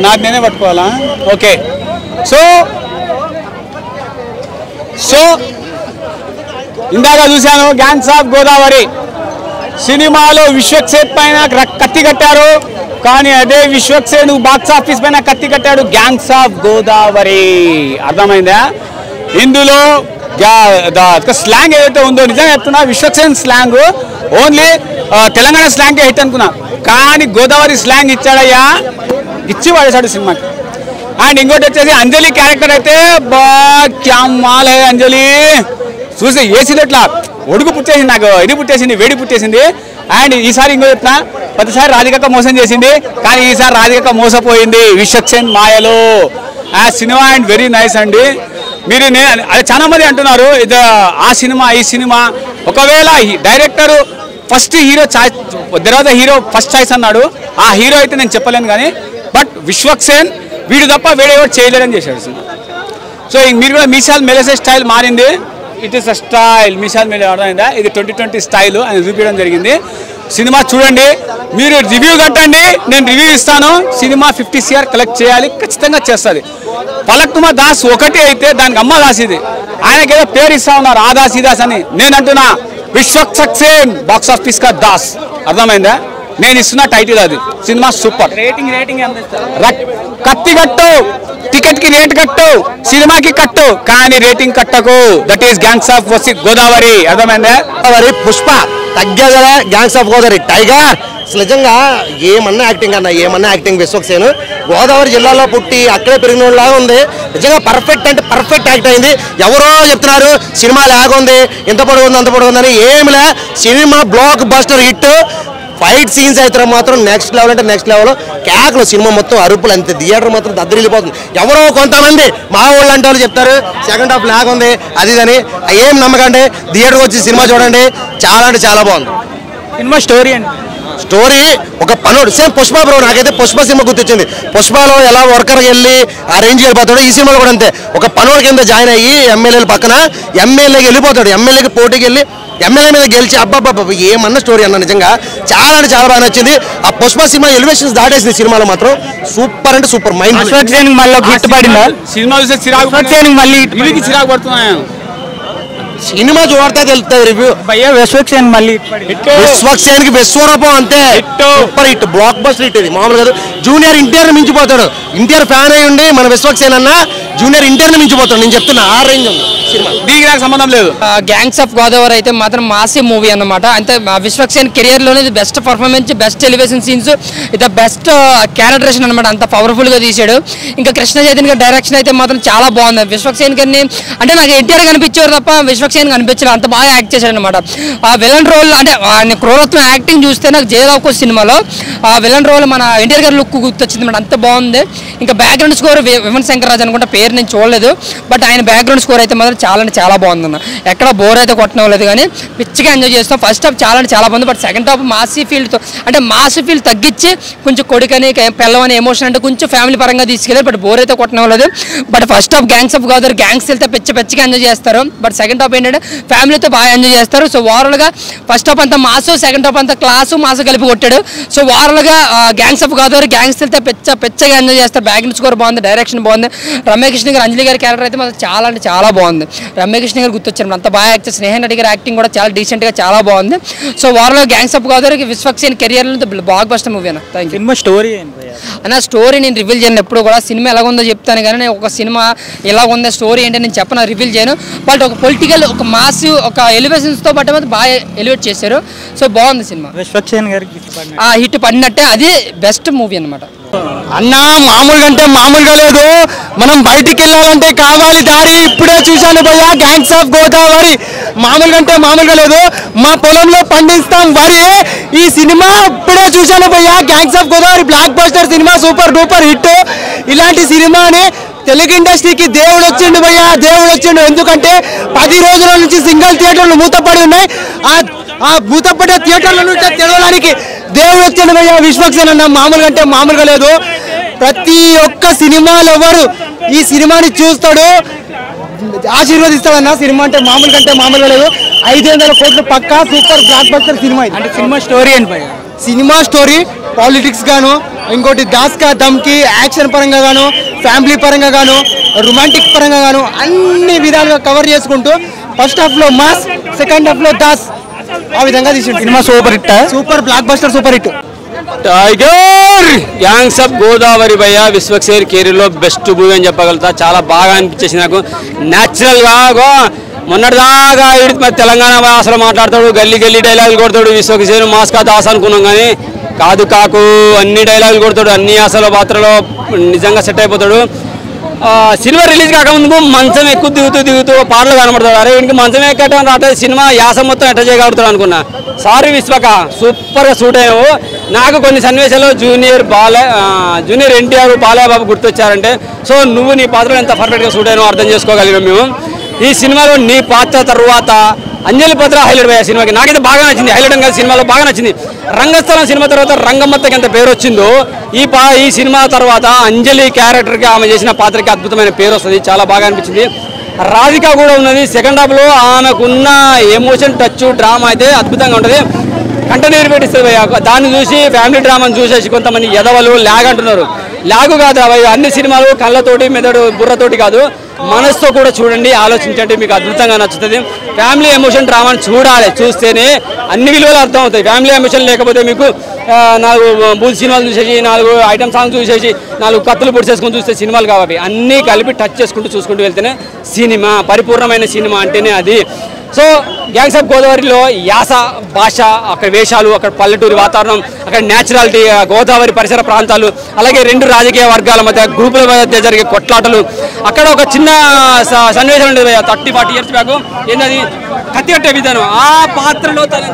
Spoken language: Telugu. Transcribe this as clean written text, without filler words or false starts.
నాకు నేనే పట్టుకోవాలా? ఓకే. సో ఇందాక చూశాను గ్యాంగ్స్ ఆఫ్ గోదావరి సినిమాలో విశ్వక్సేన్ పైన కత్తి కట్టారు, కానీ అదే విశ్వక్సేన్ బాక్స్ ఆఫీస్ పైన కత్తి కట్టాడు గ్యాంగ్స్ ఆఫ్ గోదావరి. అర్థమైందా? ఇందులో స్లాంగ్ ఏదైతే ఉందో నిజంగా చెప్తున్నా, విశ్వక్సేన్ స్లాంగ్ ఓన్లీ తెలంగాణ స్లాంగే హిట్ అనుకున్నా, కానీ గోదావరి స్లాంగ్ ఇచ్చాడయ్యా, ఇచ్చి పడేశాడు సినిమాకి. అండ్ ఇంకోటి వచ్చేసి అంజలి క్యారెక్టర్ అయితే బా క్యా మాల్ హై అంజలి, చూసి ఏసీలో ఇట్లా ఒడుగు పుట్టేసింది, నాకు ఇది పుట్టేసింది, వేడి పుట్టేసింది. అండ్ ఈసారి ఇంకో చెప్తున్నా, ప్రతిసారి రాధికక్క మోసం చేసింది, కానీ ఈసారి రాధికక్క మోసపోయింది విశ్వక్సేన్ మాయలో. ఆ సినిమా అండ్ వెరీ నైస్ అండి. మీరు అది చాలా మంది అంటున్నారు ఇది ఆ సినిమా ఈ సినిమా. ఒకవేళ డైరెక్టర్ ఫస్ట్ హీరో చాయిస్ తర్వాత హీరో ఫస్ట్ చాయిస్ అన్నాడు, ఆ హీరో అయితే నేను చెప్పలేను, కానీ బట్ విశ్వక్సేన్ వీడు తప్ప వేరే ఎవరు చేయలేరని చేశాడు సినిమా. సో మీరు కూడా మీసాల్ మెలేసే స్టైల్ మారింది, ఇట్ ఈస్ అ స్టైల్. మీసాల్ మెలే అర్థమైందా? ఇది 2020 స్టైల్ అని చూపించడం జరిగింది. సినిమా చూడండి, మీరు రివ్యూ కట్టండి, నేను రివ్యూ ఇస్తాను. సినిమా 50 CR కలెక్ట్ చేయాలి, ఖచ్చితంగా చేస్తుంది. పలక్ కుమార్ దాస్ ఒకటి అయితే దానికి అమ్మ దాసిది, ఆయనకి ఏదో పేరు ఇస్తా ఉన్నారు ఆ దాస్ ఈ దాస్ అని. నేను అంటున్నా విశ్వక్సేన్ బాక్స్ ఆఫీస్ కా దాస్. అర్థమైందా? నేను ఇస్తున్న టైటిల్ అది. Cinema super. కత్తి కట్టు, టికెట్ కి రేట్ కట్టు, సినిమాకి కట్టు, కానీ రేటింగ్ కట్టకు. That is gangs of Godavari. అర్థమైందా? పుష్ప తగ్గదు కదా, గ్యాంగ్స్ ఆఫ్ గోదావరి టైగర్. నిజంగా ఏమన్నా యాక్టింగ్ అన్న, ఏమన్నా యాక్టింగ్. విశ్వక్సేన్ గోదావరి జిల్లాలో పుట్టి అక్కడే పెరిగిన లాగా ఉంది. నిజంగా పర్ఫెక్ట్ అంటే పర్ఫెక్ట్ యాక్ట్ అయింది. ఎవరో చెప్తున్నారు సినిమా లాగుంది, ఇంత పొడుగుంది అంత పొడుగుందని, ఏమిలే. Cinema blockbuster hit. Fight scenes అయితే మాత్రం నెక్స్ట్ లెవెల్ అంటే నెక్స్ట్ లెవెల్. క్యాక్లు సినిమా మొత్తం అరుపులు అంతే. థియేటర్ మాత్రం దద్దరిల్లిపోతుంది. ఎవరో కొంతమంది మా వాళ్ళు అంటే వాళ్ళు చెప్తారు సెకండ్ హాఫ్ లాగ్ ఉంది అది అని, ఏం నమ్మకండి. థియేటర్కి వచ్చి సినిమా చూడండి, చాలా అంటే చాలా బాగుంది. సినిమా స్టోరీ అండి, స్టోరీ ఒక పనుడు సేమ్ పుష్ప బ్రో. నాకైతే పుష్ప సినిమా గుర్తొచ్చింది. పుష్పలో ఎలా వర్కర్కి వెళ్ళి ఆ రేంజ్కి వెళ్ళిపోతాడు, ఈ సినిమాలో కూడా అంతే. ఒక పనుడు కింద జాయిన్ అయ్యి ఎమ్మెల్యేల పక్కన ఎమ్మెల్యేకి వెళ్ళిపోతాడు. ఎమ్మెల్యేకి పోటీకి వెళ్ళి ఎమ్మెల్యే మీద గెలిచి అబ్బాబ్బా ఏమన్నా స్టోరీ అన్న. నిజంగా చాలా అంటే చాలా బాగా నచ్చింది. ఆ పుష్ప సినిమా ఎలివేషన్స్ దాటేసింది సినిమాలో మాత్రం. సూపర్ అంటే సూపర్. మైండ్ సినిమా చూడతా తెలుస్తుంది రివ్యూ. విశ్వక్సేన్ మళ్ళీ విశ్వక్సేన్కి విశ్వరూపం అంతే. Super hit, block buster hit. ఇది మామూలు కాదు. జూనియర్ ఎన్టీఆర్ మించిపోతాడు. ఎన్టీఆర్ ఫ్యాన్ అయి ఉండి మన విశ్వక్సేన్ అన్న జూనియర్ ఎన్టీఆర్ మించిపోతాడు. నేను చెప్తున్నా ఆ రేంజ్ ఉంది సినిమా. దీనికి నాకు సంబంధం లేదు. గ్యాంగ్స్ ఆఫ్ గోదావరి అయితే మాత్రం మాసి మూవీ అన్నమాట. అంటే విశ్వక్సేన్ కెరియర్ లోనే ఇది best performance, best elevation scenes, ఇది బెస్ట్ క్యారెక్టరేషన్ అనమాట. అంత పవర్ఫుల్ గా తీసాడు. ఇంకా కృష్ణ చైతన్య గారి డైరెక్షన్ అయితే మాత్రం చాలా బాగుంది. విశ్వక్సేన్ గారిని అంటే నాకు ఎన్టీఆర్ కనిపించేవారు తప్ప విశ్వక్సేన్ కనిపించారు, అంత బాగా యాక్ట్ చేశాడు అనమాట. ఆ విలన్ రోల్ అంటే ఆయన క్రూరత్వం యాక్టింగ్ చూస్తే నాకు జయరావు సినిమాలో ఆ విలన్ రోల్ మన ఎన్టీఆర్ గారి లుక్ గుర్తొచ్చింది అనమాట. అంత బాగుంది. ఇంకా background score women Shankar Raj అనుకుంటా, పేరు నేను చూడలేదు, బట్ ఆయన బ్యాక్గ్రౌండ్ స్కోర్ అయితే మాత్రం చాలా అంటే చాలా బాగుందన్న. ఎక్కడ బోర్ అయితే కొట్టనవ్వలేదు, కానీ పిచ్చిగా ఎంజాయ్ చేస్తాం. ఫస్ట్ హాఫ్ చాలా అంటే చాలా బాగుంది, బట్ సెకండ్ హాఫ్ మాసీ ఫీల్డ్తో అంటే మాసీ ఫీల్డ్ తగ్గించి కొంచెం కొడుకని పెళ్ళవని ఎమోషన్ అంటే కొంచెం ఫ్యామిలీ పరంగా తీసుకెళ్ళారు, బట్ బోర్ అయితే కొట్టనవ్వలేదు. But first half gangs of Godavari gangs వెళ్తే పిచ్చిగా ఎంజాయ్ చేస్తారు, బట్ సెకండ్ హాఫ్ ఏంటంటే ఫ్యామిలీతో బాగా ఎంజాయ్ చేస్తారు. సో ఓవరాల్గా ఫస్ట్ హాఫ్ అంతా మాసు, సెకండ్ హాఫ్ అంతా క్లాసు మాసు కలిపి కొట్టాడు. సో ఓవరాల్గా గ్యాంగ్స్ ఆఫ్ గోదావరి గ్యాంగ్స్ వెళ్తే పిచ్చగా ఎంజాయ్ చేస్తారు. బ్యాక్గ్రౌండ్ స్కోర్ బాగుంది, డైరెక్షన్ బాగుంది. రమ్యకృష్ణ గారు అంజలి గారి క్యారెక్టర్ అయితే మాత్రం చాలా అంటే చాలా బాగుంది. రమ్యకృష్ణ గారు గుర్తొచ్చారు, అంత బాగా యాక్ట్. స్నేహ నటి గారి యాక్టింగ్ కూడా చాలా డీసెంట్గా చాలా బాగుంది. సో ఓవరాల్గా గ్యాంగ్స్ ఆఫ్ గోదావరికి విశ్వక్సేన్ కెరియర్లో బ్లాక్ బస్టర్ మూవీ అన్న. Thank you. సినిమా స్టోరీ అన్న స్టోరీ నేను రివీల్ చేయను ఎప్పుడు కూడా. సినిమా ఎలాగుందో చెప్తాను, కానీ నేను ఒక సినిమా ఎలా ఉందో స్టోరీ ఏంటో నేను చెప్పను, రివీల్ చేయను. బట్ ఒక పొలిటికల్ ఒక మాస్ ఒక ఎలివేషన్స్తో పాటు బాగా ఎలివేట్ చేశారు. సో బాగుంది సినిమా. విశ్వక్సేన్ గారికి హిట్ పడినట్టే, అది బెస్ట్ మూవీ అనమాట. అన్న మామూలుగా అంటే మామూలుగా లేదు. మనం బయటికి వెళ్ళాలంటే కావాలి దారి. ఇప్పుడే చూశాను భయ్య గ్యాంగ్స్ ఆఫ్ గోదావరి. మామూలుగా అంటే మామూలుగా లేదు. మా పొలంలో పండిస్తాం వరి. ఈ సినిమా ఇప్పుడే చూశాను భయ్య gangs of Godavari block buster cinema, super duper hit. ఇలాంటి సినిమాని తెలుగు ఇండస్ట్రీకి దేవుడు వచ్చిండు భయ్య, దేవుడు వచ్చిండు. ఎందుకంటే 10 రోజుల నుంచి సింగిల్ థియేటర్లు మూతపడి ఉన్నాయి. ఆ మూతపడ్డ థియేటర్ల నుంచి తెలవడానికి దేవుడు వచ్చిండు భయ్య విశ్వక్సేన్ అన్న. మామూలుగా అంటే మామూలుగా లేదు. ప్రతి ఒక్క సినిమాలో ఎవరు ఈ సినిమాని చూస్తాడు, ఆశీర్వదిస్తాడన్న. సినిమా అంటే మామూలుగా లేదు. 500 కోట్లు పక్కా సూపర్ బ్లాక్ బస్టర్ సినిమా ఇది. అంటే సినిమా స్టోరీ ఏంటి భయ్యా? సినిమా స్టోరీ పాలిటిక్స్ గాను, ఇంకోటి దాస్ కా దమ్కి యాక్షన్ పరంగా గాను, ఫ్యామిలీ పరంగా గాను, రొమాంటిక్ పరంగా గాను అన్ని విధాలుగా కవర్ చేసుకుంటూ ఫస్ట్ హాఫ్ లో మాస్, సెకండ్ హాఫ్ లో దాస్, ఆ విధంగా తీసిండు cinema super hit. Super blockbuster super hit. Tiger gangs of Godavari భయ్య విశ్వక్సేన్ కెరీర్లో బెస్ట్ మూవీ అని చెప్పగలుగుతా. చాలా బాగా అనిపించేసింది నాకు. న్యాచురల్గా మొన్నటిదాకా మరి తెలంగాణ భాషలో మాట్లాడతాడు, గల్లీ గల్లీ డైలాగులు కొడతాడు విశ్వక్సేన్, మాస్కా దాస్ అనుకున్నాం కానీ కాదు కాకు, అన్ని డైలాగులు కొడతాడు, అన్ని ఆశలో పాత్రలో నిజంగా సెట్ అయిపోతాడు. సినిమా రిలీజ్ కాకముందు మంచం ఎక్కువ దిగుతూ పాటలు కనబడతాడు. అరే ఇంక మంచం ఎక్కటం రాటే సినిమా యాస మొత్తం ఎట్ట చేయగలుగుతాడు అనుకున్నా. సారీ విశ్వక, సూపర్గా షూట్ అయ్యావు. నాకు కొన్ని సన్నివేశాల్లో జూనియర్ ఎన్టీఆర్ బాలయ్య బాబు గుర్తొచ్చారంటే, సో నువ్వు నీ పాత్రలో ఎంత పర్ఫెక్ట్గా షూట్ అయ్యానో అర్థం చేసుకోగలిగాం మేము. ఈ సినిమాలో నీ పాత్ర తర్వాత అంజలి పాత్ర హైలైట్ అయ్యా సినిమాకి. నాకైతే బాగా నచ్చింది. హైలైట్ అని సినిమాలో బాగా నచ్చింది. రంగస్థలం సినిమా తర్వాత రంగమ్మత్తకి ఎంత పేరు వచ్చిందో ఈ సినిమా తర్వాత అంజలి క్యారెక్టర్కి ఆమె చేసిన పాత్రకి అద్భుతమైన పేరు వస్తుంది. చాలా బాగా అనిపించింది. రాధిక కూడా ఉన్నది. సెకండ్ హాఫ్లో ఆమెకున్న ఎమోషన్ టచ్ డ్రామా అయితే అద్భుతంగా ఉంటుంది. కంటనీరు పెట్టిస్తుంది. దాన్ని చూసి ఫ్యామిలీ డ్రామాని చూసేసి కొంతమంది ఎదవలు ల్యాగ్ అంటున్నారు. ల్యాగు కాదు అన్ని సినిమాలు కళ్ళతోటి మెదడు బుర్రతోటి కాదు, మనసుతో కూడా చూడండి, ఆలోచించండి, మీకు అద్భుతంగా నచ్చుతుంది. ఫ్యామిలీ ఎమోషన్ డ్రామాని చూడాలి. చూస్తేనే అన్ని విలువలు అర్థం అవుతాయి. ఫ్యామిలీ ఎమోషన్ లేకపోతే మీకు 4 బూత్ సినిమాలు చూసేసి 4 ఐటమ్ సాంగ్స్ చూసేసి 4 కత్తులు పొడిచేసుకొని చూస్తే సినిమాలు కావాలి. అన్నీ కలిపి టచ్ చూసుకుంటూ వెళ్తేనే సినిమా, పరిపూర్ణమైన సినిమా అంటేనే అది. సో గ్యాంగ్స్ ఆఫ్ గోదావరిలో యాస భాష, అక్కడ వేషాలు, అక్కడ పల్లెటూరి వాతావరణం, అక్కడ న్యాచురాలిటీ, గోదావరి పరిసర ప్రాంతాలు, అలాగే 2 రాజకీయ వర్గాల మధ్య గ్రూపుల మధ్య జరిగే కొట్లాటలు, అక్కడ ఒక చిన్న సన్నివేశం ఉండేది 30-40 years బ్యాక్. ఏంటది కత్తి కట్టే విధానం, ఆ పాత్రలో తన